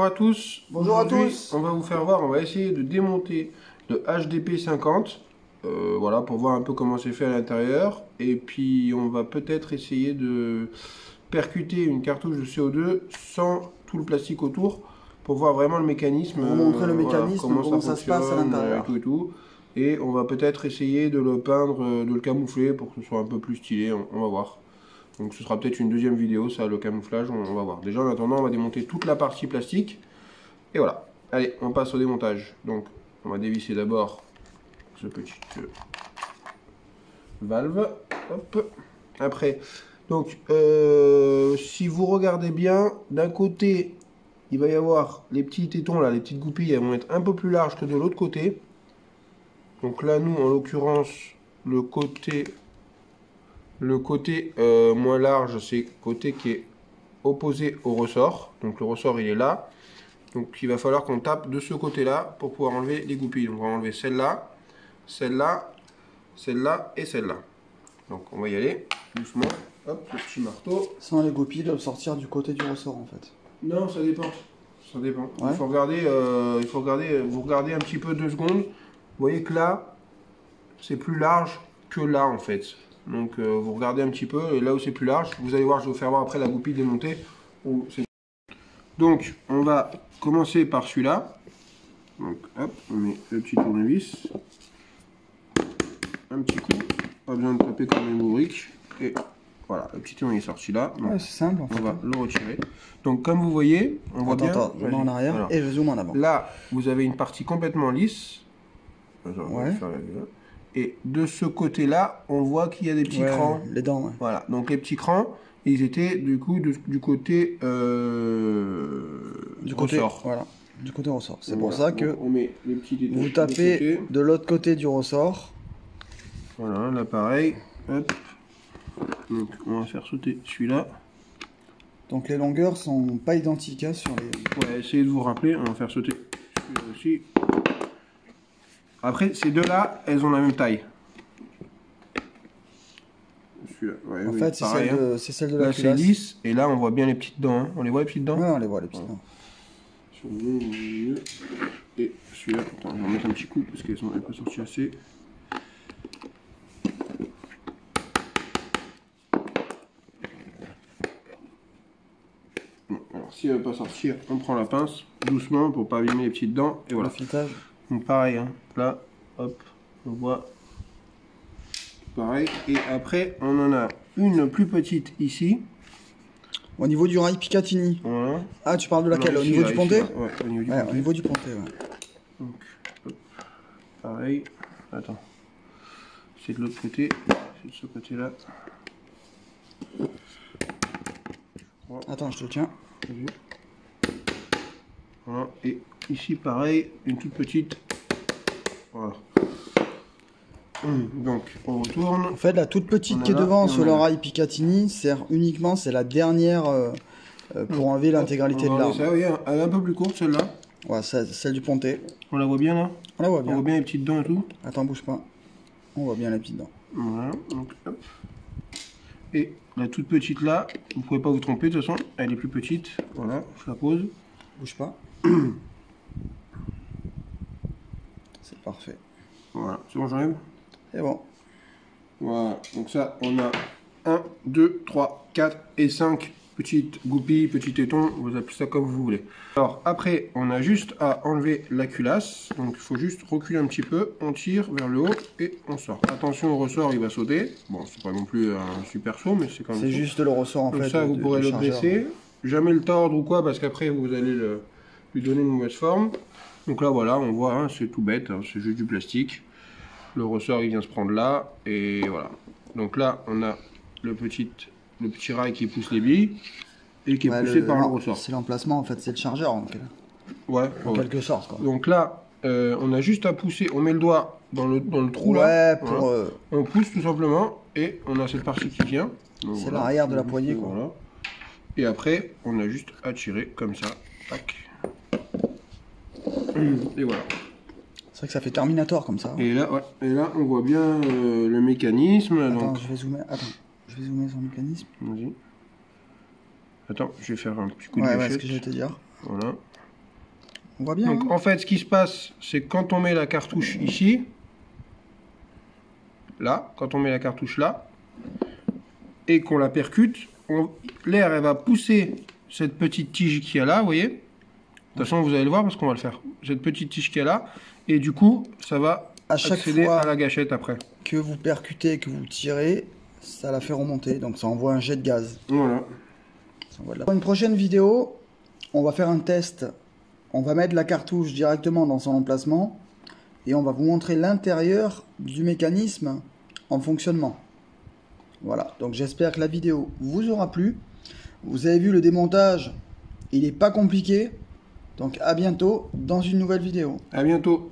à tous. Bonjour à tous. On va vous faire voir, on va essayer de démonter le HDP 50. Voilà, pour voir un peu comment c'est fait à l'intérieur. Et puis on va peut-être essayer de percuter une cartouche de CO2 sans tout le plastique autour, pour voir vraiment le mécanisme. On va montrer le mécanisme, voilà, comment ça se passe à l'intérieur. Et on va peut-être essayer de le peindre, de le camoufler pour que ce soit un peu plus stylé, on va voir. Donc ce sera peut-être une deuxième vidéo, ça, le camouflage, on va voir. Déjà en attendant, on va démonter toute la partie plastique. Et voilà. Allez, on passe au démontage. Donc on va dévisser d'abord ce petit valve. Hop. Après, donc si vous regardez bien, d'un côté, il va y avoir les petits tétons là, les petites goupilles, elles vont être un peu plus larges que de l'autre côté. Donc là, nous, en l'occurrence, le côté moins large, c'est le côté qui est opposé au ressort. Donc le ressort, il est là. Donc il va falloir qu'on tape de ce côté-là pour pouvoir enlever les goupilles. Donc on va enlever celle-là, celle-là, celle-là et celle-là. Donc on va y aller doucement. Hop, le petit marteau. Sans les goupilles doivent sortir du côté du ressort en fait. Non, ça dépend. Ça dépend. Ouais. Il faut regarder, vous regardez un petit peu 2 secondes. Vous voyez que là, c'est plus large que là en fait. Donc vous regardez un petit peu, et là où c'est plus large, vous allez voir, je vais vous faire voir après la goupille démontée. Donc on va commencer par celui-là. Donc hop, on met le petit tournevis. Un petit coup, pas besoin de taper comme une bourrique. Et voilà, le petit tournevis est sorti là. Ouais, c'est simple en fait. On va le retirer. Donc comme vous voyez, on voit bien. Attends, je mets en arrière. Alors, et je zoome en avant. Là, vous avez une partie complètement lisse. Ouais. Et de ce côté-là, on voit qu'il y a des petits crans. Les dents, ouais. Voilà, donc les petits crans, ils étaient du coup du côté ressort. Voilà, du côté ressort. C'est pour ça que on met les petits vous tapez de l'autre côté du ressort. Voilà, là pareil. Hop. Donc on va faire sauter celui-là. Donc les longueurs sont pas identiques hein, sur les... Ouais, essayez de vous rappeler, on va faire sauter celui-là aussi. Après, ces deux-là, elles ont la même taille. Ouais, en fait, c'est celle de la culasse. Là, c'est lisse, et là, on voit bien les petites dents. Hein. On les voit, les petites dents? Ouais, on les voit, les petites dents. Sur le milieu. Et celui-là, attends, on va mettre un petit coup, parce qu'elles sont pas sorties assez. Bon, alors, si elle ne veut pas sortir, on prend la pince, doucement, pour pas abîmer les petites dents, et voilà. Le filetage. Donc pareil, hein. Là, hop, on voit pareil. Et après, on en a une plus petite ici. Au niveau du rail Picatinny. Voilà. Ah, tu parles de laquelle? Non, au ici, niveau là, du pontet? ici, ouais, au niveau du pontet. Au niveau du pontet, ouais. Donc, hop, pareil. Attends. C'est de l'autre côté. C'est de ce côté-là. Attends, je te tiens. Voilà. Et ici, pareil, une toute petite. Voilà. Donc, on retourne. En fait, la toute petite qui est devant sur le rail Picatinny sert uniquement, c'est la dernière pour enlever l'intégralité de l'arme. Oui, elle est un peu plus courte celle-là. Ouais, celle du pontet. On la voit bien là? On la voit bien. On voit bien les petites dents et tout. Attends, bouge pas. On voit bien les petites dents. Voilà, donc hop. Et la toute petite là, vous pouvez pas vous tromper de toute façon, elle est plus petite. Voilà, je la pose. Bouge pas. C'est parfait. Voilà, c'est bon, j'enlève? C'est bon. Voilà, donc ça, on a 1, 2, 3, 4 et 5 petites goupilles, petits tétons, vous appelez ça comme vous voulez. Alors après, on a juste à enlever la culasse, donc il faut juste reculer un petit peu, on tire vers le haut et on sort. Attention au ressort, il va sauter. Bon, c'est pas non plus un super saut, mais c'est quand même... C'est juste le ressort en fait. Donc ça, vous pourrez le dresser, jamais le tordre ou quoi, parce qu'après vous allez lui donner une mauvaise forme. Donc là, voilà, on voit, hein, c'est tout bête, hein, c'est juste du plastique. Le ressort, il vient se prendre là, et voilà. Donc là, on a le petit rail qui pousse les billes, et qui est poussé par le ressort. C'est l'emplacement, en fait, c'est le chargeur, en fait. Ouais. En quelque sorte, quoi. Donc là, on a juste à pousser, on met le doigt dans le trou là. Ouais, pour... Voilà. On pousse tout simplement, et on a cette partie qui vient. C'est l'arrière de la poignée, quoi. Voilà. Et après, on a juste à tirer comme ça. Tac. Et voilà. C'est vrai que ça fait Terminator comme ça. Et là, ouais, on voit bien le mécanisme. Attends, donc... je vais zoomer. Attends, je vais zoomer sur le mécanisme. Vas-y. Attends, je vais faire un petit coup de gâchette. gâchette. Ouais, ce que je vais te dire. Voilà. On voit bien. Donc hein. en fait, ce qui se passe, c'est quand on met la cartouche ici, là, quand on met la cartouche là, et qu'on la percute, l'air elle va pousser cette petite tige qui est là, vous voyez. De toute façon, vous allez le voir parce qu'on va le faire. Cette petite tige qui est là, et du coup, ça va À chaque accéder fois à la gâchette après. que vous percutez, que vous tirez, ça la fait remonter. Donc ça envoie un jet de gaz. Voilà. Dans une prochaine vidéo, on va faire un test. On va mettre la cartouche directement dans son emplacement et on va vous montrer l'intérieur du mécanisme en fonctionnement. Voilà, donc j'espère que la vidéo vous aura plu. Vous avez vu le démontage, il n'est pas compliqué. Donc à bientôt dans une nouvelle vidéo. À bientôt.